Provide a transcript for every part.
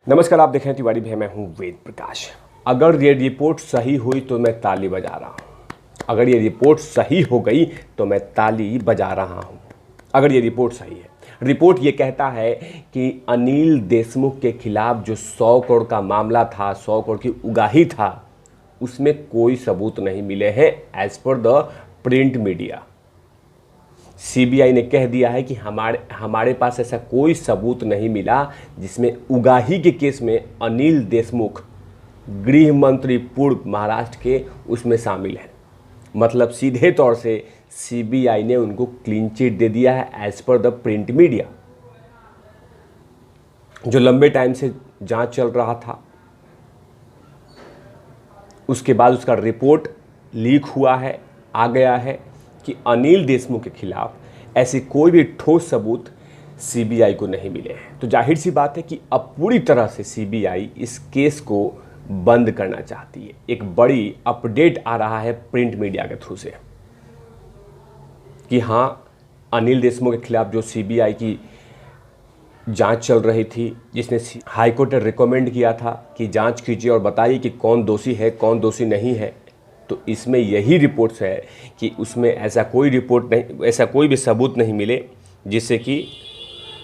नमस्कार, आप देख रहे हैं तिवारी भैया, मैं हूं वेद प्रकाश। अगर ये रिपोर्ट सही हुई तो मैं ताली बजा रहा हूं। अगर ये रिपोर्ट सही हो गई तो मैं ताली बजा रहा हूं। अगर ये रिपोर्ट सही है, रिपोर्ट ये कहता है कि अनिल देशमुख के खिलाफ जो 100 करोड़ का मामला था, 100 करोड़ की उगाही था, उसमें कोई सबूत नहीं मिले हैं as per the print media. CBI ने कह दिया है कि हमारे पास ऐसा कोई सबूत नहीं मिला जिसमें उगाही के केस में अनिल देशमुख गृह मंत्री पूर्व महाराष्ट्र के उसमें शामिल हैं। मतलब सीधे तौर से सीबीआई ने उनको क्लीन चिट दे दिया है as per the print media. जो लंबे टाइम से जांच चल रहा था, उसके बाद उसका रिपोर्ट लीक हुआ है, आ गया है कि अनिल देशमुख के खिलाफ ऐसे कोई भी ठोस सबूत सीबीआई को नहीं मिले हैं। तो जाहिर सी बात है कि अब पूरी तरह से सीबीआई इस केस को बंद करना चाहती है। एक बड़ी अपडेट आ रहा है प्रिंट मीडिया के थ्रू से कि हाँ, अनिल देशमुख के खिलाफ जो सीबीआई की जांच चल रही थी, जिसने हाईकोर्ट ने रिकमेंड किया था कि जांच कीजिए और बताइए कि कौन दोषी है, कौन दोषी नहीं है, तो इसमें यही रिपोर्ट्स है कि उसमें ऐसा कोई रिपोर्ट नहीं, ऐसा कोई भी सबूत नहीं मिले जिससे कि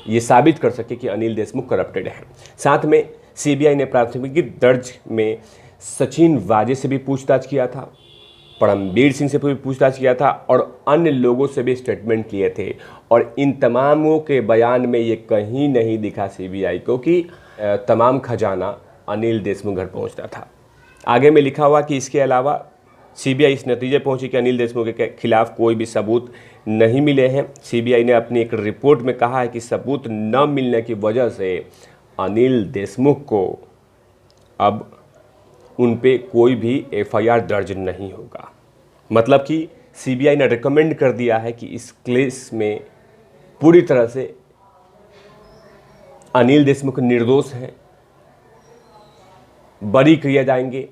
ये साबित कर सके कि अनिल देशमुख करप्टेड है। साथ में सीबीआई ने प्राथमिकी दर्ज में सचिन वाजे से भी पूछताछ किया था, परमबीर सिंह से भी पूछताछ किया था और अन्य लोगों से भी स्टेटमेंट लिए थे। और इन तमामों के बयान में ये कहीं नहीं दिखा सीबीआई को कि तमाम खजाना अनिल देशमुख घर पहुंचता था। आगे में लिखा हुआ कि इसके अलावा सीबीआई इस नतीजे पहुंची कि अनिल देशमुख के खिलाफ कोई भी सबूत नहीं मिले हैं। सीबीआई ने अपनी एक रिपोर्ट में कहा है कि सबूत न मिलने की वजह से अनिल देशमुख को अब उन पे कोई भी एफआईआर दर्ज नहीं होगा। मतलब कि सीबीआई ने रिकमेंड कर दिया है कि इस केस में पूरी तरह से अनिल देशमुख निर्दोष हैं, बरी किए जाएंगे,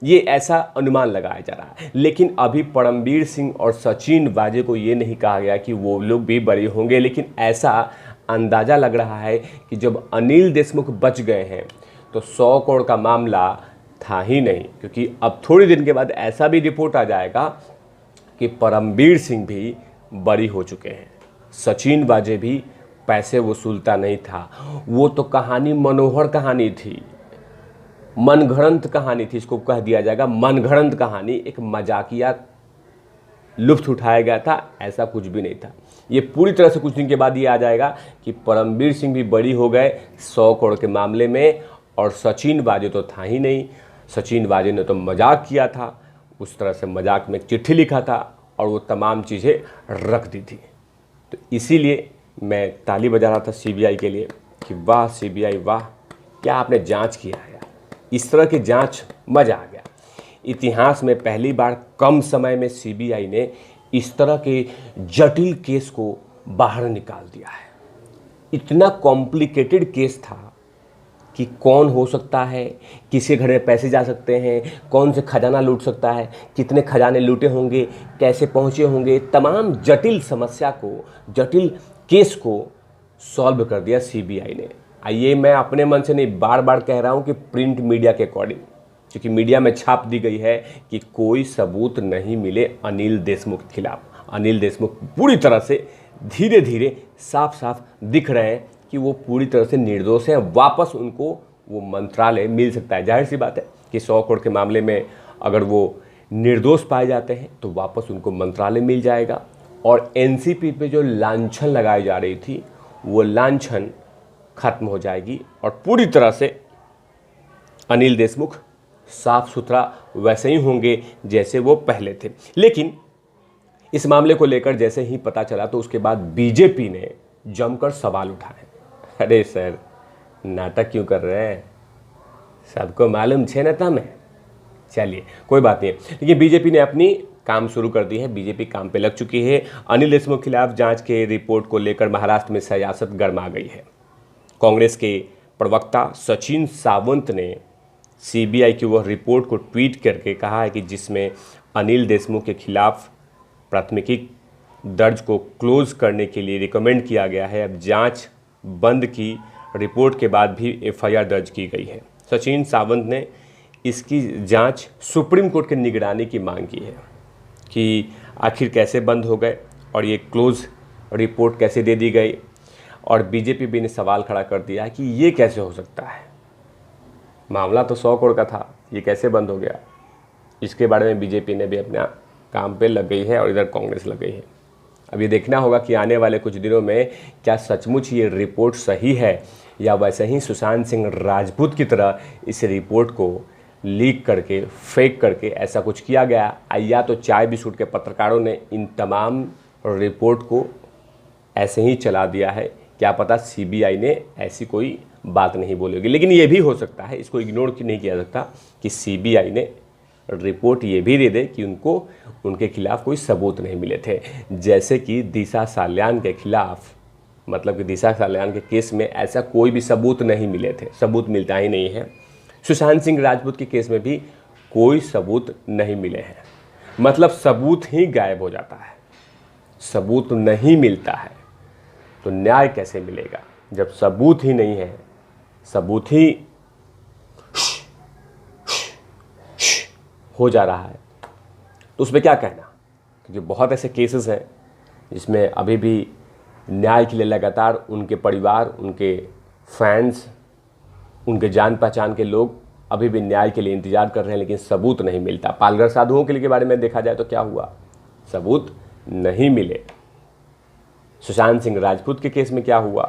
ये ऐसा अनुमान लगाया जा रहा है। लेकिन अभी परमबीर सिंह और सचिन वाजे को ये नहीं कहा गया कि वो लोग भी बरी होंगे, लेकिन ऐसा अंदाज़ा लग रहा है कि जब अनिल देशमुख बच गए हैं तो 100 करोड़ का मामला था ही नहीं, क्योंकि अब थोड़ी दिन के बाद ऐसा भी रिपोर्ट आ जाएगा कि परमबीर सिंह भी बरी हो चुके हैं, सचिन वाजे भी पैसे वसूलता नहीं था। वो तो कहानी मनोहर कहानी थी, मनगढ़ंत कहानी थी, इसको कह दिया जाएगा मनगढ़ंत कहानी, एक मजाकिया लुत्फ उठाया गया था, ऐसा कुछ भी नहीं था। ये पूरी तरह से कुछ दिन के बाद ये आ जाएगा कि परमबीर सिंह भी बरी हो गए 100 करोड़ के मामले में, और सचिन वाजे तो था ही नहीं। सचिन वाजे ने तो मजाक किया था, उस तरह से मजाक में एक चिट्ठी लिखा था और वो तमाम चीज़ें रख दी थी। तो इसीलिए मैं ताली बजा रहा था सीबीआई के लिए कि वाह सीबीआई वाह, क्या आपने जांच किया है। इस तरह की जांच मज़ा आ गया। इतिहास में पहली बार कम समय में सीबीआई ने इस तरह के जटिल केस को बाहर निकाल दिया है। इतना कॉम्प्लिकेटेड केस था कि कौन हो सकता है, किसके घर में पैसे जा सकते हैं, कौन से खजाना लूट सकता है, कितने खजाने लूटे होंगे, कैसे पहुंचे होंगे, तमाम जटिल समस्या को, जटिल केस को सॉल्व कर दिया सीबीआई ने। आइए, मैं अपने मन से नहीं, बार बार कह रहा हूं कि प्रिंट मीडिया के अकॉर्डिंग, क्योंकि मीडिया में छाप दी गई है कि कोई सबूत नहीं मिले अनिल देशमुख के खिलाफ। अनिल देशमुख पूरी तरह से धीरे धीरे साफ साफ दिख रहे हैं कि वो पूरी तरह से निर्दोष हैं। वापस उनको वो मंत्रालय मिल सकता है। जाहिर सी बात है कि 100 करोड़ के मामले में अगर वो निर्दोष पाए जाते हैं तो वापस उनको मंत्रालय मिल जाएगा, और एनसीपी पे जो लांछन लगाई जा रही थी वो लांछन खत्म हो जाएगी और पूरी तरह से अनिल देशमुख साफ सुथरा वैसे ही होंगे जैसे वो पहले थे। लेकिन इस मामले को लेकर जैसे ही पता चला तो उसके बाद बीजेपी ने जमकर सवाल उठाए। अरे सर, नाटक क्यों कर रहे हैं, सबको मालूम छे ना तमें। चलिए कोई बात नहीं, लेकिन बीजेपी ने अपनी काम शुरू कर दी है, बीजेपी काम पे लग चुकी है। अनिल देशमुख के खिलाफ जांच के रिपोर्ट को लेकर महाराष्ट्र में सियासत गर्मा गई है। कांग्रेस के प्रवक्ता सचिन सावंत ने सीबीआई की वह रिपोर्ट को ट्वीट करके कहा है कि जिसमें अनिल देशमुख के खिलाफ प्राथमिकी दर्ज को क्लोज करने के लिए रिकमेंड किया गया है। अब जांच बंद की रिपोर्ट के बाद भी एफआईआर दर्ज की गई है। सचिन सावंत ने इसकी जांच सुप्रीम कोर्ट के निगरानी की मांग की है कि आखिर कैसे बंद हो गए और ये क्लोज रिपोर्ट कैसे दे दी गई। और बीजेपी भी ने सवाल खड़ा कर दिया है कि ये कैसे हो सकता है, मामला तो 100 करोड़ का था, ये कैसे बंद हो गया। इसके बारे में बीजेपी ने भी अपना काम पे लग गई है और इधर कांग्रेस लग गई है। अब ये देखना होगा कि आने वाले कुछ दिनों में क्या सचमुच ये रिपोर्ट सही है या वैसे ही सुशांत सिंह राजपूत की तरह इस रिपोर्ट को लीक करके फेक करके ऐसा कुछ किया गया, या तो चाय बिस्कुट के पत्रकारों ने इन तमाम रिपोर्ट को ऐसे ही चला दिया है। क्या पता सीबीआई ने ऐसी कोई बात नहीं बोलेगी, लेकिन ये भी हो सकता है, इसको इग्नोर नहीं किया सकता कि सीबीआई ने रिपोर्ट ये भी दे दे कि उनको उनके खिलाफ कोई सबूत नहीं मिले थे। जैसे कि दिशा साल्यान के खिलाफ, मतलब कि दिशा साल्यान के केस में ऐसा कोई भी सबूत नहीं मिले थे, सबूत मिलता ही नहीं है। सुशांत सिंह राजपूत के केस में भी कोई सबूत नहीं मिले हैं, मतलब सबूत ही गायब हो जाता है, सबूत नहीं मिलता है तो न्याय कैसे मिलेगा जब सबूत ही नहीं है, सबूत ही हो जा रहा है। तो उसमें क्या कहना, क्योंकि बहुत ऐसे केसेस हैं जिसमें अभी भी न्याय के लिए लगातार उनके परिवार, उनके फैंस, उनके जान पहचान के लोग अभी भी न्याय के लिए इंतजार कर रहे हैं, लेकिन सबूत नहीं मिलता। पालघर साधुओं के लिए के बारे में देखा जाए तो क्या हुआ, सबूत नहीं मिले। सुशांत सिंह राजपूत के केस में क्या हुआ,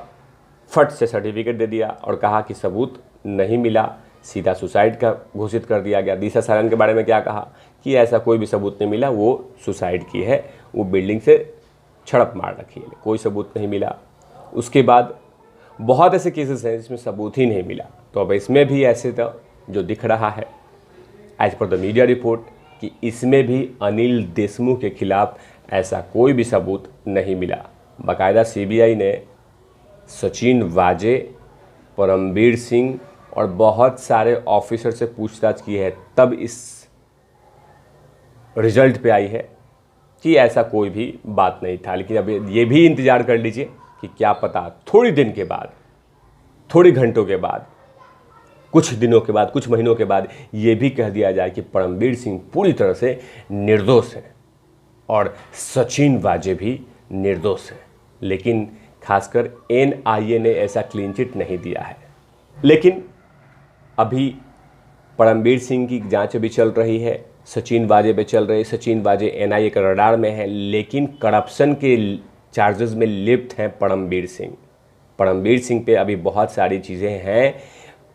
फट से सर्टिफिकेट दे दिया और कहा कि सबूत नहीं मिला, सीधा सुसाइड का घोषित कर दिया गया। दिशा सालन के बारे में क्या कहा कि ऐसा कोई भी सबूत नहीं मिला, वो सुसाइड की है, वो बिल्डिंग से झड़प मार रखी है, कोई सबूत नहीं मिला। उसके बाद बहुत ऐसे केसेस हैं जिसमें सबूत ही नहीं मिला। तो अब इसमें भी ऐसे तो जो दिख रहा है as per the media report कि इसमें भी अनिल देशमुख के खिलाफ ऐसा कोई भी सबूत नहीं मिला। बाकायदा सीबीआई ने सचिन वाजे, परमबीर सिंह और बहुत सारे ऑफिसर से पूछताछ की है, तब इस रिजल्ट पे आई है कि ऐसा कोई भी बात नहीं था। लेकिन अब ये भी इंतज़ार कर लीजिए कि क्या पता थोड़ी दिन के बाद, थोड़ी घंटों के बाद, कुछ दिनों के बाद, कुछ महीनों के बाद ये भी कह दिया जाए कि परमबीर सिंह पूरी तरह से निर्दोष है और सचिन वाजे भी निर्दोष है। लेकिन खासकर एनआईए ने ऐसा क्लीन चिट नहीं दिया है। लेकिन अभी परमबीर सिंह की जांच भी चल रही है, सचिन वाजे पे चल रही है। सचिन वाजे एनआईए के रडार में है, लेकिन करप्शन के चार्जेस में लिप्त हैं परमबीर सिंह। परमबीर सिंह पे अभी बहुत सारी चीज़ें हैं,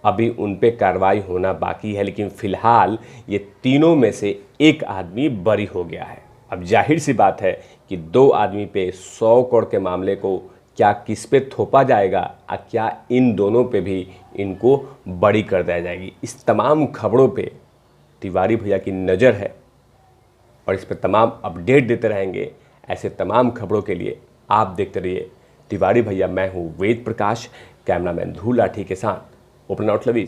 अभी उन पे कार्रवाई होना बाकी है। लेकिन फ़िलहाल ये तीनों में से एक आदमी बरी हो गया है। अब जाहिर सी बात है कि 2 आदमी पे 100 करोड़ के मामले को क्या किस पे थोपा जाएगा, क्या इन दोनों पे भी इनको बरी कर दिया जाएगी। इस तमाम खबरों पे तिवारी भैया की नज़र है और इस पर तमाम अपडेट देते रहेंगे। ऐसे तमाम खबरों के लिए आप देखते रहिए तिवारी भैया। मैं हूँ वेद प्रकाश, कैमरामैन धूल लाठी के साथ ओपन आउट लवी।